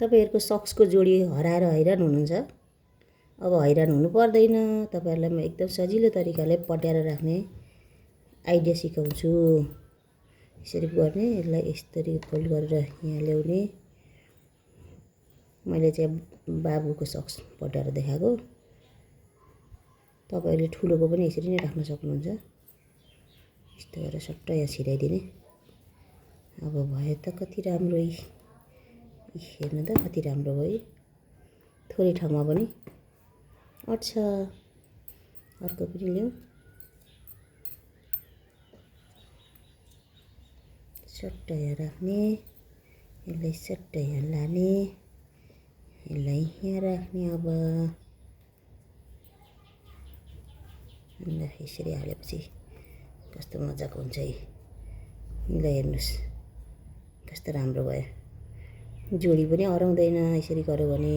तपाईहरुको सक्सको जोडी हराएर हैरान हुनुहुन्छ। अब हैरान हुनु पर्दैन। तपाईहरुलाई म एकदम सजिलो तरिकाले पट्याएर राख्ने आइडिया सिकाउँछु। यसरी गर्ने, यसलाई यसरी फोल्ड गरेर यहाँ ल्याउने। मैले चाहिँ बाबुको सक्स पट्याएर देखाएको। तपाईहरुले ठुलोको पनि यसरी नै राख्न सक्नुहुन्छ। यस्तो गरेर सट्ट यहाँ छिराइदिने। अब भयो त कति राम्रो। हेर्नु त कति राम्रो भयो। थोरै ठाउँमा पनि अट्छ। अर्को पनि ल्याउँ। सट्ट यहाँ राख्ने। यसलाई सट्ट यहाँ लाने। यसलाई यहाँ राख्ने। अब यसरी हालेपछि कस्तो मजाको हुन्छ है। ल हेर्नुस् कस्तो राम्रो भयो। जोडी पनि हराउँदैन यसरी गर्यो भने।